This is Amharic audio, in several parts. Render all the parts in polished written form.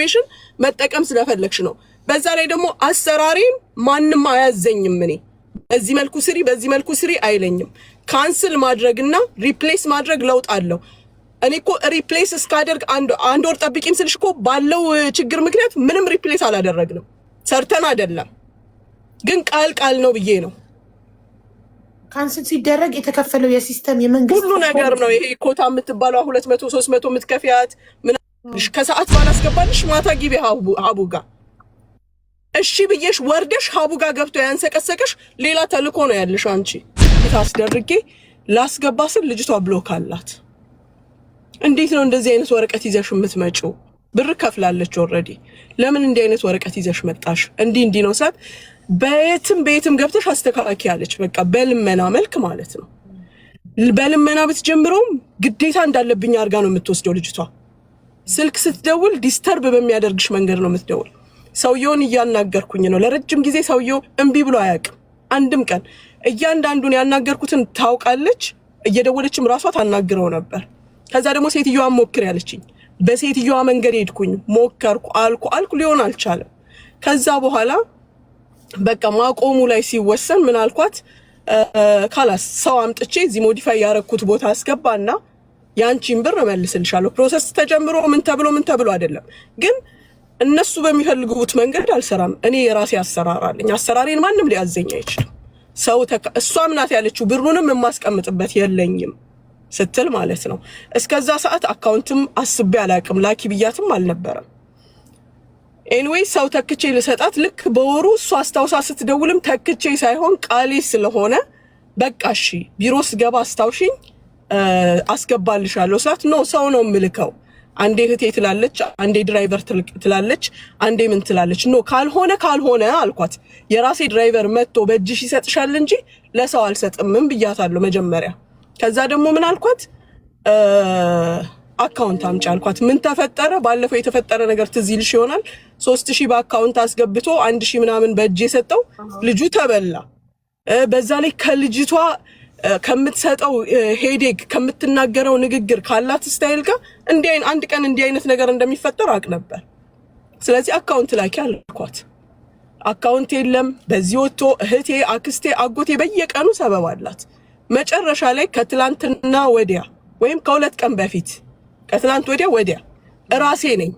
ሲቹዌሽን መጠቀም ስለፈለግሽ ነው። በዛ ላይ ደግሞ አሰራሪን ማንም አያዘኝም። እኔ በዚህ መልኩ ስሪ በዚህ መልኩ ስሪ አይለኝም። ካንስል ማድረግና ሪፕሌስ ማድረግ ለውጥ አለው። እኔ እኮ ሪፕሌስ እስካደርግ አንድ ወር ጠብቂም ስልሽ እኮ ባለው ችግር ምክንያት ምንም ሪፕሌስ አላደረግንም። ሰርተን አይደለም ግን ቃል ነው ብዬ ነው። ካንስል ሲደረግ የተከፈለው የሲስተም የመንግስት ሁሉ ነገር ነው። ይሄ ኮታ የምትባለው 200 300 የምትከፊያት ምን ከሰዓት ባላስገባልሽ ማታ ግቢ ሀቡ ጋር እሺ ብዬሽ ወርደሽ ሀቡ ጋር ገብቶ ያንሰቀሰቀሽ ሌላ ተልኮ ነው ያለሽ። አንቺ ታስደርጌ ላስገባ ስል ልጅቷ ብሎክ አላት። እንዴት ነው እንደዚህ አይነት ወረቀት ይዘሽ የምትመጪው? ብር ከፍላለች ኦልሬዲ። ለምን እንዲህ አይነት ወረቀት ይዘሽ መጣሽ? እንዲህ ነው ሳት በየትም ገብተሽ አስተካኪ ያለች። በቃ በልመና መልክ ማለት ነው። በልመና ብትጀምረውም ግዴታ እንዳለብኝ አድርጋ ነው የምትወስደው ልጅቷ። ስልክ ስትደውል ዲስተርብ በሚያደርግሽ መንገድ ነው የምትደውል። ሰውየውን እያናገርኩኝ ነው ለረጅም ጊዜ። ሰውየው እምቢ ብሎ አያውቅም አንድም ቀን። እያንዳንዱን ያናገርኩትን ታውቃለች። እየደወለችም ራሷ ታናግረው ነበር። ከዛ ደግሞ ሴትዮዋን ሞክር ያለችኝ። በሴትዮዋ መንገድ ሄድኩኝ፣ ሞከርኩ፣ አልኩ ሊሆን አልቻለም። ከዛ በኋላ በቃ ማቆሙ ላይ ሲወሰን ምን አልኳት፣ ካላስ ሰው አምጥቼ እዚህ ሞዲፋይ ያረኩት ቦታ አስገባና ያንቺን ብር እመልስልሻለሁ። ፕሮሰስ ተጀምሮ ምን ተብሎ አይደለም ግን እነሱ በሚፈልጉት መንገድ አልሰራም። እኔ የራሴ አሰራር አለኝ። አሰራሬን ማንም ሊያዘኝ አይችልም። ሰው እሷም ናት ያለችው ብሩንም የማስቀምጥበት የለኝም ስትል ማለት ነው። እስከዛ ሰዓት አካውንትም አስቤ አላቅም፣ ላኪ ብያትም አልነበረም። ኤኒዌይ ሰው ተክቼ ልሰጣት ልክ በወሩ እሷ አስታውሳ ስትደውልም ተክቼ ሳይሆን ቃሌ ስለሆነ በቃ እሺ ቢሮ ስገባ አስታውሽኝ አስገባልሻለሁ ስላት ነው ሰው ነው የምልከው። አንዴ እህቴ ትላለች፣ አንዴ ድራይቨር ትላለች፣ አንዴ ምን ትላለች። ኖ ካልሆነ አልኳት። የራሴ ድራይቨር መጥቶ በእጅሽ ይሰጥሻል እንጂ ለሰው አልሰጥምም ብያታለሁ መጀመሪያ። ከዛ ደግሞ ምን አልኳት፣ አካውንት አምጪ አልኳት። ምን ተፈጠረ? ባለፈው የተፈጠረ ነገር ትዝ ይልሽ ይሆናል። 3000 በአካውንት አስገብቶ 1000 ምናምን በእጅ የሰጠው ልጁ ተበላ። በዛ ላይ ከልጅቷ ከምትሰጠው ሄዴክ ከምትናገረው ንግግር ካላት ስታይል ጋር አንድ ቀን እንዲህ አይነት ነገር እንደሚፈጠር አቅ ነበር። ስለዚህ አካውንት ላኪ አልኳት። አካውንት የለም። በዚህ ወጥቶ እህቴ፣ አክስቴ፣ አጎቴ በየቀኑ ሰበብ አላት። መጨረሻ ላይ ከትላንትና ወዲያ ወይም ከሁለት ቀን በፊት ከትላንት ወዲያ ራሴ ነኝ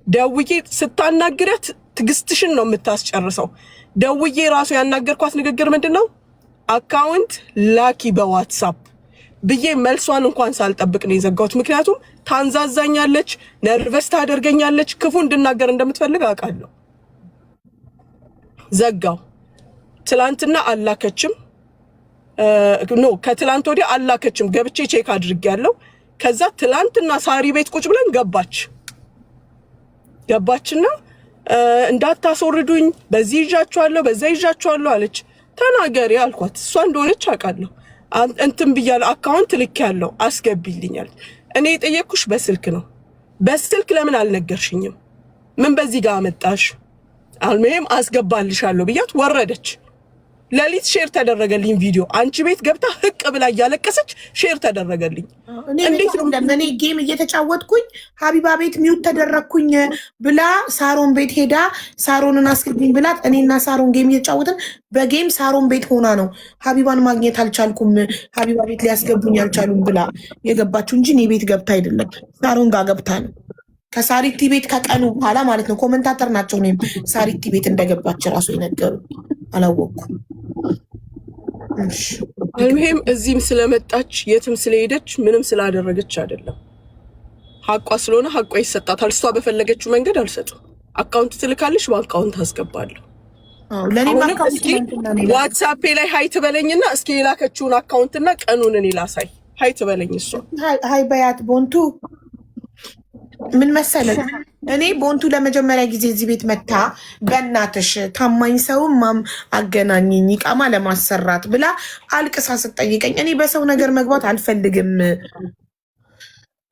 ደውዬ ስታናግራት ትግስትሽን ነው የምታስጨርሰው። ደውዬ ራሱ ያናገርኳት ንግግር ምንድነው? አካውንት ላኪ በዋትስአፕ ብዬ መልሷን እንኳን ሳልጠብቅ ነው የዘጋሁት። ምክንያቱም ታንዛዛኛለች፣ ነርቨስ ታደርገኛለች፣ ክፉ እንድናገር እንደምትፈልግ አውቃለሁ። ዘጋው። ትላንትና አላከችም። ከትላንት ወዲያ አላከችም። ገብቼ ቼክ አድርጌያለሁ። ከዛ ትላንትና ሳሪ ቤት ቁጭ ብለን ገባችና እንዳታስወርዱኝ በዚህ ይዣቸዋለሁ በዛ ይዣቸዋለሁ አለች። ተናገሪ አልኳት። እሷ እንደሆነች አውቃለሁ። እንትን ብያለሁ፣ አካውንት ልኬያለሁ አስገቢልኛል። እኔ የጠየቅኩሽ በስልክ ነው። በስልክ ለምን አልነገርሽኝም? ምን በዚህ ጋር አመጣሽ? አልመሄም አስገባልሻለሁ ብያት ወረደች። ለሊት ሼር ተደረገልኝ ቪዲዮ። አንቺ ቤት ገብታ ህቅ ብላ እያለቀሰች ሼር ተደረገልኝ። እንዴት ነው ለምን ጌም እየተጫወትኩኝ ሀቢባ ቤት ሚውት ተደረግኩኝ ብላ ሳሮን ቤት ሄዳ ሳሮንን አስገቢኝ ብላት እኔና ሳሮን ጌም እየተጫወትን በጌም ሳሮን ቤት ሆና ነው ሀቢባን ማግኘት አልቻልኩም፣ ሀቢባ ቤት ሊያስገቡኝ አልቻሉም ብላ የገባችሁ እንጂ እኔ ቤት ገብታ አይደለም፣ ሳሮን ጋር ገብታ ነው። ከሳሪቲ ቤት ከቀኑ በኋላ ማለት ነው። ኮመንታተር ናቸው። እኔም ሳሪቲ ቤት እንደገባች ራሱ የነገሩ አላወቅኩም። አልሙሄም እዚህም ስለመጣች የትም ስለሄደች ምንም ስላደረገች አይደለም። ሀቋ ስለሆነ ሀቋ ይሰጣታል። እሷ በፈለገችው መንገድ አልሰጥም። አካውንት ትልካለች፣ በአካውንት አስገባለሁ። ዋትሳፕ ላይ ሀይ ትበለኝና እስኪ የላከችውን አካውንትና ቀኑን እኔ ላሳይ። ሀይ ትበለኝ እሷ። ሀይ በያት ቦንቱ ምን መሰለህ፣ እኔ ቦንቱ ለመጀመሪያ ጊዜ እዚህ ቤት መታ በእናትሽ ታማኝ ሰውም አገናኝኝ ይቃማ ለማሰራት ብላ አልቅሳ ስትጠይቀኝ እኔ በሰው ነገር መግባት አልፈልግም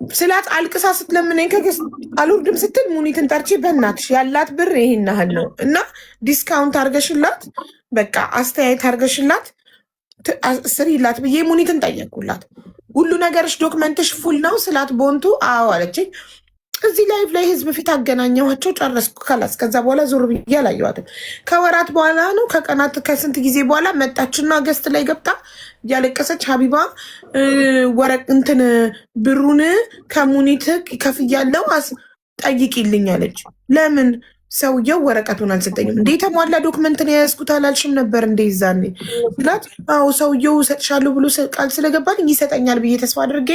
ስላት አልቅሳ ስትለምነኝ ከገስ አልወርድም ስትል ሙኒትን ጠርቼ በእናትሽ ያላት ብር ይሄን ያህል ነው እና ዲስካውንት አርገሽላት በቃ አስተያየት አርገሽላት ስሪላት ብዬ ሙኒትን ጠየቅኩላት። ሁሉ ነገርሽ ዶክመንትሽ ፉል ነው ስላት ቦንቱ አዎ አለችኝ። እዚህ ላይቭ ላይ ህዝብ ፊት አገናኘኋቸው፣ ጨረስኩ። ካላስ ከዛ በኋላ ዞር ብዬ አላየኋትም። ከወራት በኋላ ነው ከቀናት ከስንት ጊዜ በኋላ መጣችና ገስት ላይ ገብታ እያለቀሰች ሀቢባ ወረቅ እንትን ብሩን ከሙኒት ከፍያለው ጠይቂልኝ አለች። ለምን ሰውየው ወረቀቱን አልሰጠኝም እንዴ? የተሟላ ዶክመንትን የያዝኩት አላልሽም ነበር እንዴ? ይዛኔ ብላት፣ አዎ ሰውየው እሰጥሻለሁ ብሎ ቃል ስለገባልኝ ይሰጠኛል ብዬ ተስፋ አድርጌ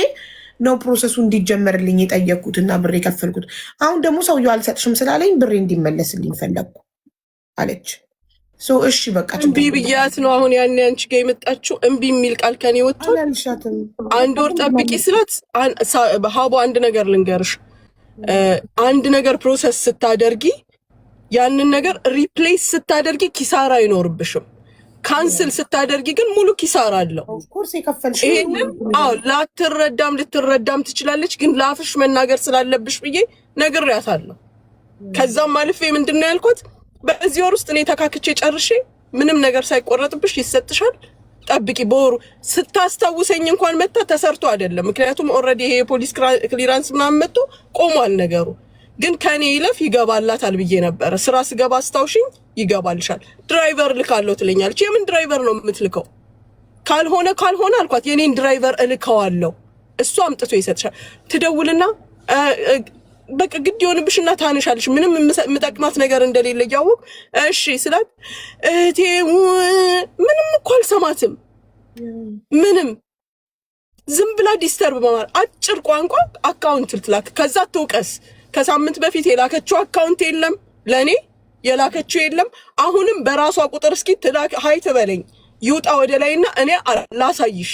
ነው ፕሮሰሱ እንዲጀመርልኝ የጠየቅኩት እና ብር የከፈልኩት። አሁን ደግሞ ሰውየው አልሰጥሽም ስላለኝ ብሬ እንዲመለስልኝ ፈለግኩ አለች። እሺ በቃ እምቢ ብያት ነው አሁን ያን አንቺ ጋ የመጣችው። እምቢ የሚል ቃል ከኔ ወጥቶ አልሻትም። አንድ ወር ጠብቂ ስላት፣ ሀቦ አንድ ነገር ልንገርሽ፣ አንድ ነገር ፕሮሰስ ስታደርጊ ያንን ነገር ሪፕሌስ ስታደርጊ ኪሳራ አይኖርብሽም። ካንስል ስታደርጊ ግን ሙሉ ኪሳራ አለው። ይሄንን ላትረዳም ልትረዳም ትችላለች፣ ግን ለአፍሽ መናገር ስላለብሽ ብዬ ነግሬያታለሁ። ከዛም አልፌ ምንድን ነው ያልኳት፣ በዚህ ወር ውስጥ እኔ ተካክቼ ጨርሼ ምንም ነገር ሳይቆረጥብሽ ይሰጥሻል፣ ጠብቂ። በወሩ ስታስታውሰኝ እንኳን መታ ተሰርቶ አይደለም፣ ምክንያቱም ኦልሬዲ ይሄ የፖሊስ ክሊራንስ ምናምን መጥቶ ቆሟል ነገሩ። ግን ከኔ ይለፍ ይገባላታል ብዬ ነበረ። ስራ ስገባ አስታውሽኝ ይገባልሻል፣ ድራይቨር ልካለሁ ትለኛለች። የምን ድራይቨር ነው የምትልከው? ካልሆነ አልኳት የኔን ድራይቨር እልከዋለሁ፣ እሱ አምጥቶ ይሰጥሻል። ትደውልና በቃ ግድ የሆንብሽና ታነሻለሽ። ምንም የምጠቅማት ነገር እንደሌለ እያወቅ እሺ ስላት፣ እህቴ ምንም እኮ አልሰማትም። ምንም ዝም ብላ ዲስተርብ በማለት አጭር ቋንቋ አካውንት ልትላክ፣ ከዛ ትውቀስ። ከሳምንት በፊት የላከችው አካውንት የለም፣ ለእኔ የላከችው የለም። አሁንም በራሷ ቁጥር እስኪ ሀይ ትበለኝ ይውጣ ወደ ላይና እኔ ላሳይሽ።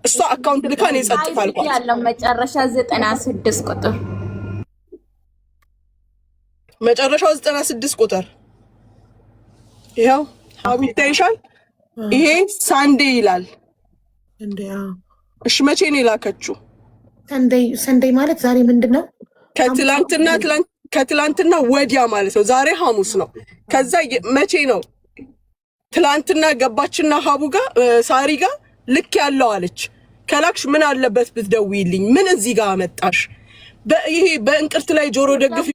እሷ አካውንት ልካ እኔ ጸጥፍ አልኳት። ያለው መጨረሻ 96 ቁጥር መጨረሻው 96 ቁጥር ይኸው ሀቡ ይታይሻል። ይሄ ሳንዴ ይላል። እሺ መቼ ነው የላከችው? ሰንዴ ማለት ዛሬ ምንድን ነው? ከትላንትና ወዲያ ማለት ነው። ዛሬ ሐሙስ ነው። ከዛ መቼ ነው? ትላንትና ገባችና ሀቡ ጋር ሳሪ ጋር ልክ ያለው አለች። ከላክሽ ምን አለበት ብትደውይልኝ? ምን እዚህ ጋር አመጣሽ? ይሄ በእንቅርት ላይ ጆሮ ደግፍ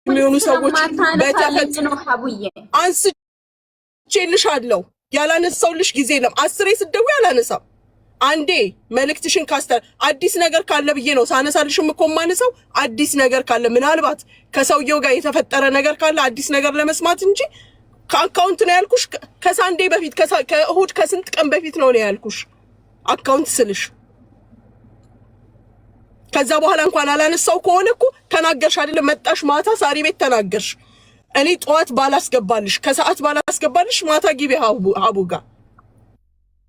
የሚሆኑ ሰዎች በተፈጥ ነው ሀቡዬ አንስቼልሻለሁ። ያላነሳውልሽ ጊዜ የለም። 10 ስትደውይ አላነሳም። አንዴ መልእክትሽን አዲስ ነገር ካለ ብዬ ነው ሳነሳልሽም እኮ ማነሳው። አዲስ ነገር ካለ ምናልባት ከሰውየው ጋር የተፈጠረ ነገር ካለ አዲስ ነገር ለመስማት እንጂ ከአካውንት ነው ያልኩሽ። ከሳንዴ በፊት ከእሁድ ከስንት ቀን በፊት ነው ያልኩሽ አካውንት ስልሽ። ከዛ በኋላ እንኳን አላነሳው ከሆነ እኮ ተናገርሽ አይደለም? መጣሽ ማታ ሳሪ ቤት ተናገርሽ። እኔ ጠዋት ባላስገባልሽ ከሰዓት ባላስገባልሽ ማታ ግቢ ሀቡ ጋር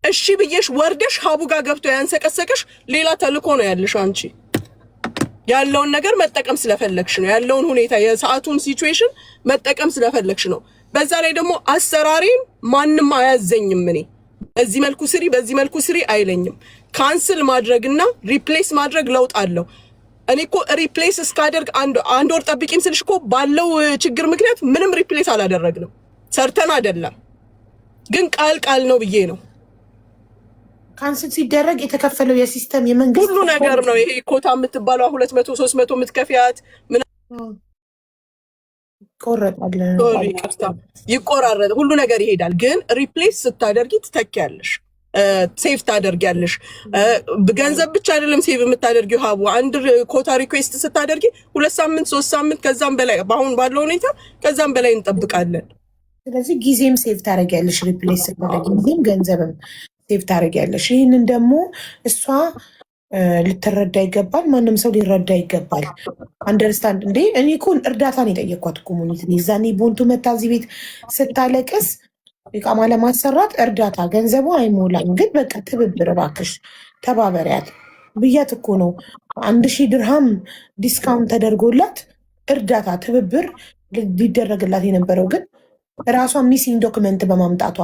እሺ ብዬሽ ወርደሽ ሀቡ ጋር ገብቶ ያንሰቀሰቀሽ ሌላ ተልኮ ነው ያለሽ። አንቺ ያለውን ነገር መጠቀም ስለፈለግሽ ነው፣ ያለውን ሁኔታ የሰዓቱን ሲቹዌሽን መጠቀም ስለፈለግሽ ነው። በዛ ላይ ደግሞ አሰራሪን ማንም አያዘኝም። እኔ በዚህ መልኩ ስሪ በዚህ መልኩ ስሪ አይለኝም። ካንስል ማድረግና ሪፕሌስ ማድረግ ለውጥ አለው። እኔ እኮ ሪፕሌስ እስካደርግ አንድ ወር ጠብቂም ስልሽ እኮ ባለው ችግር ምክንያት ምንም ሪፕሌስ አላደረግንም፣ ሰርተን አይደለም። ግን ቃል ነው ብዬ ነው። ካንስል ሲደረግ የተከፈለው የሲስተም የመንግስት ሁሉ ነገር ነው። ይሄ ኮታ የምትባለው 200 300 የምትከፍያት ምን ይቆራረጥ ሁሉ ነገር ይሄዳል። ግን ሪፕሌስ ስታደርጊ ትተኪያለሽ፣ ሴቭ ታደርጊያለሽ። ገንዘብ ብቻ አይደለም ሴቭ የምታደርጊው ሀቡ። አንድ ኮታ ሪኩዌስት ስታደርጊ 2 ሳምንት 3 ሳምንት ከዛም በላይ በአሁን ባለው ሁኔታ ከዛም በላይ እንጠብቃለን። ስለዚህ ጊዜም ሴቭ ታደርጊያለሽ፣ ሪፕሌስ ስታደርጊ ጊዜም ገንዘብም ሴቭ ታደርጊያለሽ። ይህንን ደግሞ እሷ ልትረዳ ይገባል። ማንም ሰው ሊረዳ ይገባል። አንደርስታንድ እንዴ እኔ እኮ እርዳታን የጠየኳት ኮሙኒቲ ዛኔ ቦንቱ መታ እዚህ ቤት ስታለቅስ ኢቃማ ለማሰራት እርዳታ ገንዘቡ አይሞላም፣ ግን በቃ ትብብር እባክሽ ተባበሪያት ብያት እኮ ነው 1000 ድርሃም ዲስካውንት ተደርጎላት እርዳታ ትብብር ሊደረግላት የነበረው። ግን ራሷ ሚሲንግ ዶክመንት በማምጣቷ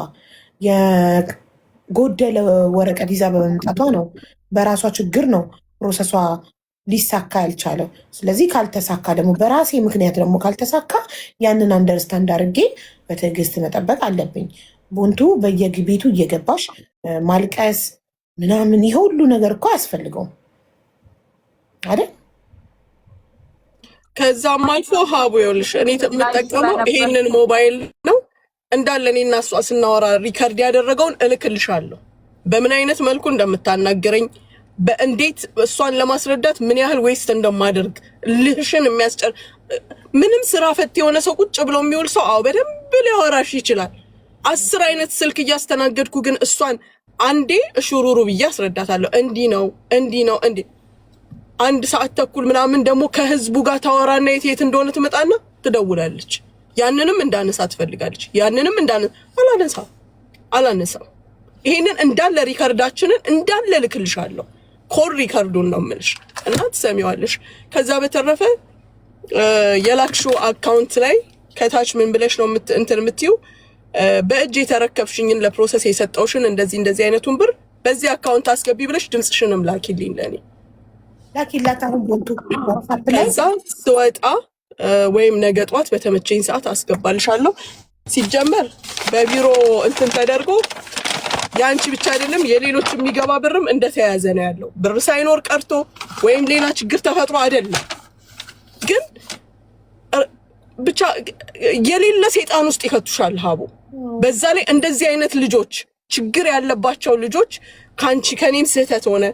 የጎደለ ወረቀት ይዛ በመምጣቷ ነው፣ በራሷ ችግር ነው ፕሮሰሷ ሊሳካ ያልቻለው። ስለዚህ ካልተሳካ ደግሞ በራሴ ምክንያት ደግሞ ካልተሳካ ያንን አንደርስታንድ አድርጌ በትዕግስት መጠበቅ አለብኝ። ቦንቱ በየቤቱ እየገባሽ ማልቀስ ምናምን ይሄ ሁሉ ነገር እኮ አያስፈልገውም አይደል? ከዛም አልፎ ሀቡ ይኸውልሽ እኔ የምጠቀመው ይሄንን ሞባይል ነው እንዳለ እኔና እሷ ስናወራ ሪከርድ ያደረገውን እልክልሻለሁ። በምን አይነት መልኩ እንደምታናገረኝ በእንዴት እሷን ለማስረዳት ምን ያህል ዌስት እንደማደርግ ልህሽን የሚያስጨር ምንም ስራ ፈት የሆነ ሰው ቁጭ ብሎ የሚውል ሰው አዎ በደንብ ሊያወራሽ ይችላል። 10 አይነት ስልክ እያስተናገድኩ ግን እሷን አንዴ እሹሩሩ ብዬ አስረዳታለሁ። እንዲህ ነው እንዴ 1 ሰዓት ተኩል ምናምን ደግሞ ከህዝቡ ጋር ታወራና የት እንደሆነ ትመጣና ትደውላለች። ያንንም እንዳነሳ ትፈልጋለች። ያንንም አላነሳም። ይሄንን እንዳለ ሪከርዳችንን እንዳለ ልክልሻለሁ። ኮል ሪከርዱን ነው የምልሽ እና ትሰሚዋለሽ። ከዛ በተረፈ የላክሽው አካውንት ላይ ከታች ምን ብለሽ ነው እንትን የምትይው በእጅ የተረከብሽኝን ለፕሮሰስ የሰጠውሽን እንደዚህ አይነቱን ብር በዚህ አካውንት አስገቢ ብለሽ ድምጽሽንም ላኪልኝ ለኔ ላኪላት። አሁን ቦንቱ ከዛ ስወጣ ወይም ነገ ጧት በተመቸኝ ሰዓት አስገባልሻለሁ። ሲጀመር በቢሮ እንትን ተደርጎ ያንቺ ብቻ አይደለም የሌሎች የሚገባ ብርም እንደተያያዘ ነው ያለው። ብር ሳይኖር ቀርቶ ወይም ሌላ ችግር ተፈጥሮ አይደለም። ግን ብቻ የሌለ ሰይጣን ውስጥ ይከቱሻል ሀቡ። በዛ ላይ እንደዚህ አይነት ልጆች ችግር ያለባቸው ልጆች ካንቺ ከኔም ስህተት ሆነ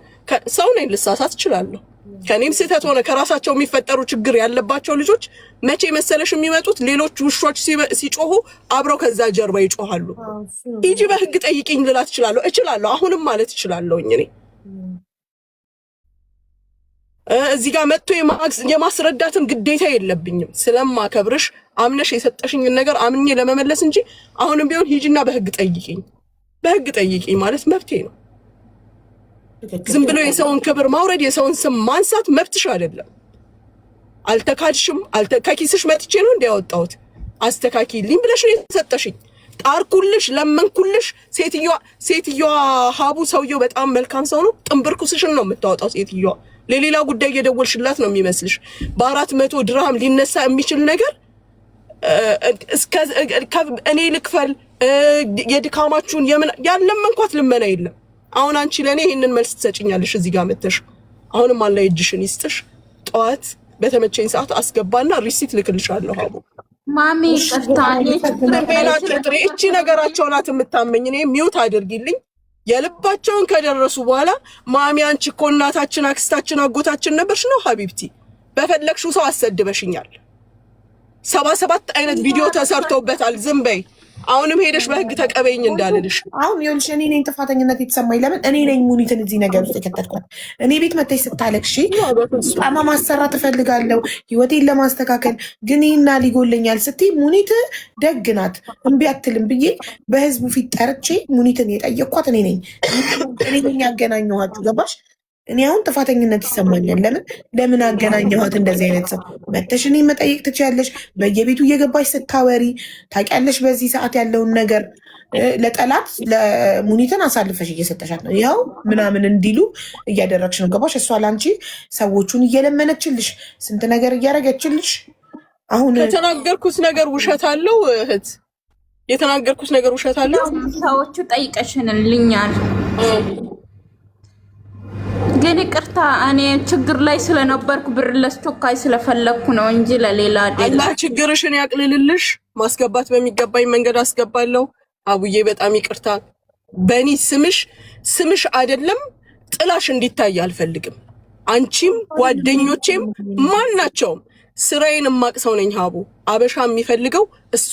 ሰው ነኝ ልሳሳት እችላለሁ። ከኔም ስህተት ሆነ ከራሳቸው የሚፈጠሩ ችግር ያለባቸው ልጆች መቼ መሰለሽ የሚመጡት ሌሎች ውሾች ሲጮሁ አብረው ከዛ ጀርባ ይጮሃሉ። ሂጂ በህግ ጠይቂኝ ልላት እችላለሁ አሁንም ማለት እችላለሁኝ። እኔ እዚህ ጋር መጥቶ የማስረዳትም ግዴታ የለብኝም። ስለማከብርሽ አምነሽ የሰጠሽኝን ነገር አምኜ ለመመለስ እንጂ አሁንም ቢሆን ሂጂና በህግ ጠይቂኝ ማለት መብቴ ነው። ዝም ብሎ የሰውን ክብር ማውረድ የሰውን ስም ማንሳት መብትሽ አይደለም። አልተካድሽም። ከኪስሽ መጥቼ ነው እንዲያወጣሁት አስተካኪልኝ ብለሽ ነው የሰጠሽኝ። ጣርኩልሽ፣ ለመንኩልሽ። ሴትዮዋ ሀቡ ሰውየው በጣም መልካም ሰው ነው። ጥንብርኩስሽን ነው የምታወጣው ሴትዮዋ። ለሌላ ጉዳይ እየደወልሽላት ነው የሚመስልሽ። በ400 ድርሃም ሊነሳ የሚችል ነገር እኔ ልክፈል የድካማችሁን ያለመንኳት ልመና የለም። አሁን አንቺ ለኔ ይሄንን መልስ ትሰጪኛለሽ እዚህ ጋር መተሽ። አሁንም አላህ እጅሽን ይስጥሽ። ጠዋት በተመቸኝ ሰዓት አስገባና ሪሲት ልክልሻለሁ። ሀቡ ማሚ እቺ ነገራቸው ናት የምታመኝ። እኔ ሚውት አድርጊልኝ። የልባቸውን ከደረሱ በኋላ ማሚ አንቺ እኮ እናታችን፣ አክስታችን፣ አጎታችን ነበርሽ ነው ሀቢብቲ። በፈለግሽው ሰው አሰድበሽኛል። 77 አይነት ቪዲዮ ተሰርቶበታል። ዝም በይ። አሁንም ሄደሽ በህግ ተቀበይኝ እንዳልልሽ። አሁን ይኸውልሽ እኔ ነኝ ጥፋተኝነት የተሰማኝ። ለምን እኔ ነኝ ሙኒትን እዚህ ነገር ውስጥ የከተትኳት። እኔ ቤት መተሽ ስታለቅሺ ጣማ ማሰራት እፈልጋለሁ ህይወቴን ለማስተካከል ግን ይህና ሊጎለኛል ስትይ ሙኒት ደግ ናት እምቢ አትልም ብዬ በህዝቡ ፊት ጠርቼ ሙኒትን የጠየቅኳት እኔ ነኝ ያገናኘኋችሁ። ገባሽ? እኔ አሁን ጥፋተኝነት ይሰማኛል። ለምን አገናኘኋት? እንደዚህ አይነት ሰው መተሽ እኔ መጠየቅ ትችያለሽ። በየቤቱ እየገባሽ ስታወሪ ታውቂያለሽ። በዚህ ሰዓት ያለውን ነገር ለጠላት ለሙኒትን አሳልፈሽ እየሰጠሻት ነው። ይኸው ምናምን እንዲሉ እያደረግሽ ነው። ገባሽ? እሷ ላንቺ ሰዎቹን እየለመነችልሽ ስንት ነገር እያደረገችልሽ። አሁን የተናገርኩት ነገር ውሸት አለው እህት፣ የተናገርኩት ነገር ውሸት አለው። ሰዎቹ ጠይቀሽንልኛል ግን ይቅርታ እኔ ችግር ላይ ስለነበርኩ ብር ለስቶካይ ስለፈለኩ ነው እንጂ ለሌላ አይደለም። አላህ ችግርሽን ያቅልልልሽ። ማስገባት በሚገባኝ መንገድ አስገባለሁ። አቡዬ በጣም ይቅርታ። በእኔ ስምሽ አይደለም ጥላሽ እንዲታይ አልፈልግም። አንቺም ጓደኞቼም ማናቸውም ስራዬን የማቅሰው ነኝ። ሀቡ አበሻ የሚፈልገው እሱ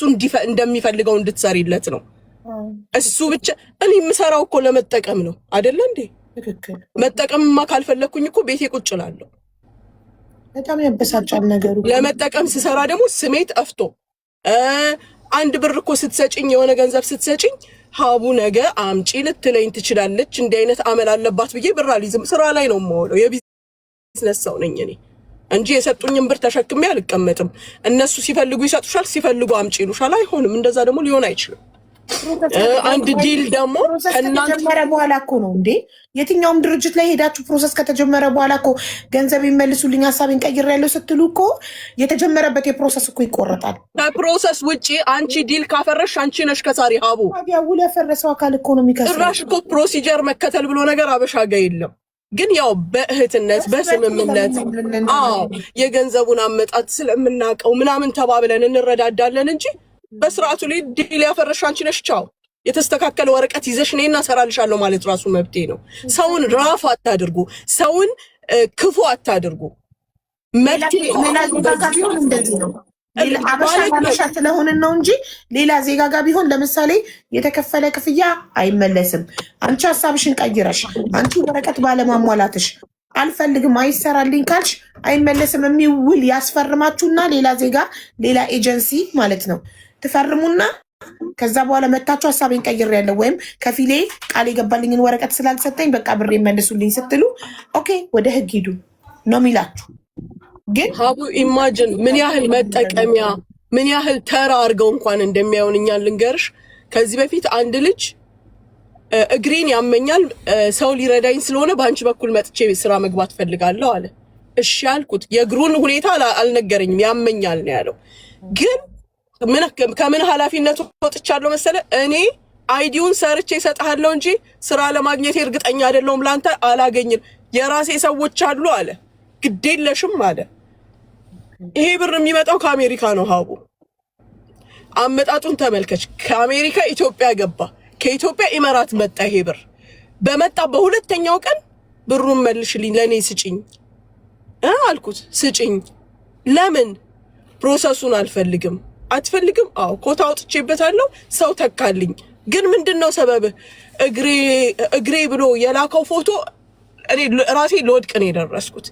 እንደሚፈልገው እንድትሰሪለት ነው። እሱ ብቻ እኔ የምሰራው እኮ ለመጠቀም ነው አይደለ እንዴ? መጠቀምማ ካልፈለኩኝ እኮ ቤቴ ቁጭ እላለሁ። በጣም ያበሳጫል ነገሩ። ለመጠቀም ስሰራ ደግሞ ስሜ ጠፍቶ አንድ ብር እኮ ስትሰጪኝ የሆነ ገንዘብ ስትሰጪኝ ሀቡ ነገ አምጪ ልትለኝ ትችላለች። እንዲህ አይነት አመል አለባት ብዬ ብር አልይዝም። ስራ ላይ ነው የምውለው። የቢዝነስ ሰው ነኝ እኔ እንጂ የሰጡኝን ብር ተሸክሜ አልቀመጥም። እነሱ ሲፈልጉ ይሰጡሻል፣ ሲፈልጉ አምጪ ይሉሻል። አይሆንም። እንደዛ ደግሞ ሊሆን አይችልም። አንድ ዲል ደግሞ ከተጀመረ በኋላ እኮ ነው እንዴ? የትኛውም ድርጅት ላይ ሄዳችሁ ፕሮሰስ ከተጀመረ በኋላ እኮ ገንዘብ ይመልሱልኝ ሀሳቤን ቀይሬያለሁ ስትሉ እኮ የተጀመረበት የፕሮሰስ እኮ ይቆረጣል። ከፕሮሰስ ውጪ አንቺ ዲል ካፈረሽ አንቺ ነሽ ከሳሪ። ሀቡ ውል ያፈረሰው አካል እኮ ነው የሚከስረው። ጭራሽ እኮ ፕሮሲጀር መከተል ብሎ ነገር አበሻ ጋ የለም። ግን ያው በእህትነት በስምምነት የገንዘቡን አመጣጥ ስለምናውቀው ምናምን ተባብለን እንረዳዳለን እንጂ በስርዓቱ ላይ ዲል ያፈረሽ አንቺ ነሽ። ቻው የተስተካከለ ወረቀት ይዘሽ እኔና እሰራልሻለሁ ማለት ራሱ መብቴ ነው። ሰውን ራፍ አታድርጉ፣ ሰውን ክፉ አታድርጉ። መብቴ ቢሆን እንደዚህ ነው። አበሻ ስለሆንን ነው እንጂ ሌላ ዜጋ ጋር ቢሆን ለምሳሌ የተከፈለ ክፍያ አይመለስም። አንቺ ሀሳብሽን ቀይረሽ አንቺ ወረቀት ባለማሟላትሽ አልፈልግም አይሰራልኝ ካልሽ አይመለስም። የሚውል ያስፈርማችሁና ሌላ ዜጋ ሌላ ኤጀንሲ ማለት ነው ትፈርሙና ከዛ በኋላ መታችሁ ሀሳቤን ቀይሬያለሁ ወይም ከፊሌ ቃል የገባልኝን ወረቀት ስላልሰጠኝ በቃ ብር መልሱልኝ ስትሉ ኦኬ ወደ ህግ ሂዱ ነው የሚላችሁ። ግን ሀቡ ኢማጅን ምን ያህል መጠቀሚያ ምን ያህል ተራ አድርገው እንኳን እንደሚያዩን እኛን ልንገርሽ። ከዚህ በፊት አንድ ልጅ እግሬን ያመኛል ሰው ሊረዳኝ ስለሆነ በአንቺ በኩል መጥቼ ስራ መግባት ፈልጋለሁ አለ። እሺ አልኩት። የእግሩን ሁኔታ አልነገረኝም፣ ያመኛል ነው ያለው። ግን ከምን ኃላፊነቱ ወጥቻለሁ መሰለ እኔ አይዲውን ሰርቼ እሰጥሃለሁ እንጂ ስራ ለማግኘት እርግጠኛ አይደለሁም፣ ላንተ አላገኝም፣ የራሴ ሰዎች አሉ አለ። ግዴለሽም አለ። ይሄ ብር የሚመጣው ከአሜሪካ ነው። ሀቡ አመጣጡን ተመልከች። ከአሜሪካ ኢትዮጵያ ገባ፣ ከኢትዮጵያ ኢመራት መጣ። ይሄ ብር በመጣ በሁለተኛው ቀን ብሩን መልሽልኝ፣ ለኔ ስጪኝ አልኩት። ስጪኝ። ለምን? ፕሮሰሱን አልፈልግም። አትፈልግም? አዎ ኮታ አውጥቼበታለሁ፣ ሰው ተካልኝ። ግን ምንድነው ሰበብህ? እግሬ ብሎ የላከው ፎቶ እኔ ራሴ ለወድቅ ነው የደረስኩት።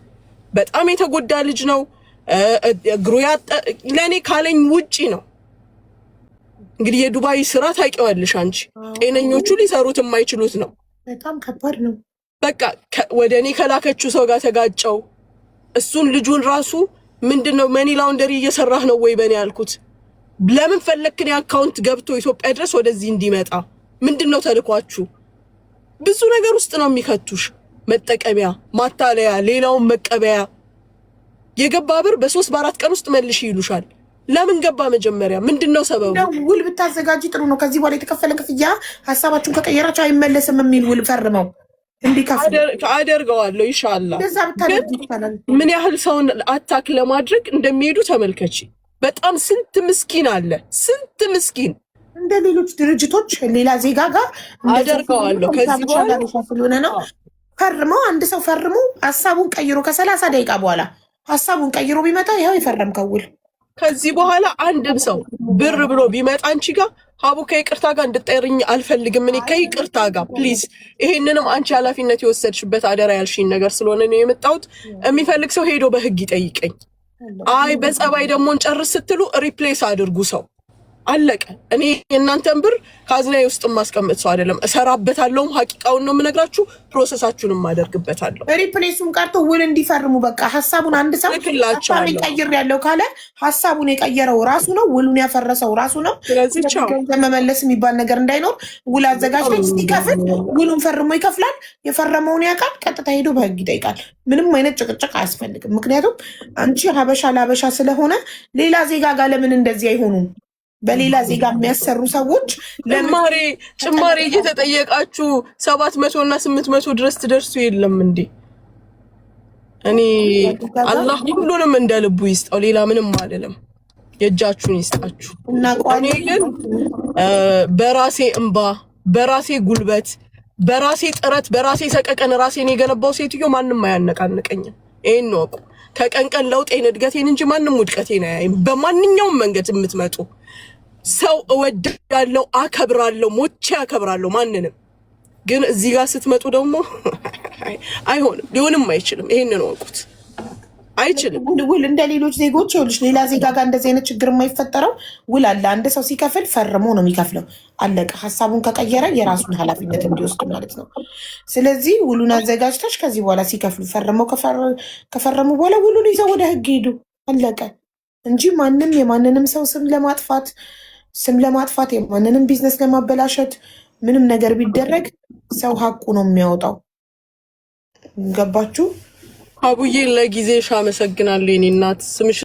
በጣም የተጎዳ ልጅ ነው። እግሩ ለኔ ካለኝ ውጪ ነው። እንግዲህ የዱባይ ስራ ታውቂዋለሽ አንቺ። ጤነኞቹ ሊሰሩት የማይችሉት ነው። በጣም ከባድ ነው። በቃ ወደ እኔ ከላከችው ሰው ጋር ተጋጨው። እሱን ልጁን ራሱ ምንድነው መኒ ላውንደሪ እየሰራህ ነው ወይ በእኔ ያልኩት። ለምን ፈለክን የአካውንት ገብቶ ኢትዮጵያ ድረስ ወደዚህ እንዲመጣ? ምንድነው ተልኳችሁ? ብዙ ነገር ውስጥ ነው የሚከቱሽ። መጠቀሚያ፣ ማታለያ፣ ሌላውን መቀበያ። የገባ ብር በ3 በ4 ቀን ውስጥ መልሽ ይሉሻል። ለምን ገባ? መጀመሪያ ምንድነው ሰበቡ? ውል ብታዘጋጂ ጥሩ ነው። ከዚህ በኋላ የተከፈለ ክፍያ ሀሳባችሁን ከቀየራችሁ አይመለስም የሚል ውል ፈርመው እንዲከፍሉ አደርገዋለሁ ኢንሻአላህ። ምን ያህል ሰውን አታክ ለማድረግ እንደሚሄዱ ተመልከቺ። በጣም ስንት ምስኪን አለ፣ ስንት ምስኪን። እንደ ሌሎች ድርጅቶች ሌላ ዜጋ ጋር አደርገዋለሁ። ከዚህ በኋላ ስለሆነ ነው ፈርመው አንድ ሰው ፈርሞ ሀሳቡን ቀይሮ ከ30 ደቂቃ በኋላ ሀሳቡን ቀይሮ ቢመጣ ይኸው የፈረምከው ውል። ከዚህ በኋላ አንድም ሰው ብር ብሎ ቢመጣ አንቺ ጋር ሀቡ ከይቅርታ ጋር እንድጠሪኝ አልፈልግም። እኔ ከይቅርታ ጋር ፕሊዝ። ይሄንንም አንቺ ኃላፊነት የወሰድሽበት አደራ ያልሽኝ ነገር ስለሆነ ነው የመጣሁት። የሚፈልግ ሰው ሄዶ በህግ ይጠይቀኝ። አይ በጸባይ ደግሞ እንጨርስ ስትሉ ሪፕሌስ አድርጉ ሰው። አለቀ። እኔ የእናንተን ብር ካዝናዬ ውስጥ ማስቀመጥ ሰው አይደለም። እሰራበታለሁም፣ ሀቂቃውን ነው የምነግራችሁ። ፕሮሰሳችሁንም አደርግበታለሁ። ሪፕሌሱም ቀርቶ ውል እንዲፈርሙ በቃ ሀሳቡን አንድ ሰው ቀይር ያለው ካለ ሀሳቡን የቀየረው ራሱ ነው፣ ውሉን ያፈረሰው ራሱ ነው። ስለዚህ ገንዘብ መመለስ የሚባል ነገር እንዳይኖር ውል አዘጋጅተን ሲከፍል ውሉን ፈርሞ ይከፍላል። የፈረመውን ያውቃል። ቀጥታ ሄዶ በህግ ይጠይቃል። ምንም አይነት ጭቅጭቅ አያስፈልግም። ምክንያቱም አንቺ ሀበሻ ለሀበሻ ስለሆነ ሌላ ዜጋ ጋር ለምን እንደዚህ አይሆኑም? በሌላ ዜጋ የሚያሰሩ ሰዎች ጭማሪ እየተጠየቃችሁ 700 እና 800 ድረስ ትደርሱ የለም እንዴ? እኔ አላህ ሁሉንም እንደ ልቡ ይስጠው። ሌላ ምንም አልልም። የእጃችሁን ይስጣችሁ። እኔ ግን በራሴ እንባ፣ በራሴ ጉልበት፣ በራሴ ጥረት፣ በራሴ ሰቀቀን ራሴን የገነባው ሴትዮ ማንም አያነቃንቀኝም። ይሄን ነው። ከቀን ቀን ለውጤን እድገቴን እንጂ ማንም ውድቀቴን አያይም። በማንኛውም መንገድ የምትመጡ ሰው እወዳለሁ፣ አከብራለሁ፣ ሞቼ አከብራለሁ ማንንም። ግን እዚህ ጋር ስትመጡ ደግሞ አይሆንም፣ ሊሆንም አይችልም። ይሄንን ወቁት። አይችልም። ውል እንደ ሌሎች ዜጎች ይኸውልሽ፣ ሌላ ዜጋ ጋር እንደዚህ አይነት ችግር የማይፈጠረው ውል አለ። አንድ ሰው ሲከፍል ፈርሞ ነው የሚከፍለው። አለቀ። ሀሳቡን ከቀየረ የራሱን ኃላፊነት እንዲወስድ ማለት ነው። ስለዚህ ውሉን አዘጋጅተሽ ከዚህ በኋላ ሲከፍሉ ፈርመው ከፈረሙ በኋላ ውሉን ይዘው ወደ ህግ ሄዱ። አለቀ እንጂ ማንም የማንንም ሰው ስም ለማጥፋት የማንንም ቢዝነስ ለማበላሸት ምንም ነገር ቢደረግ ሰው ሀቁ ነው የሚያወጣው። ገባችሁ? አቡዬ ለጊዜሽ አመሰግናለሁ የኔ እናት። ስምሽ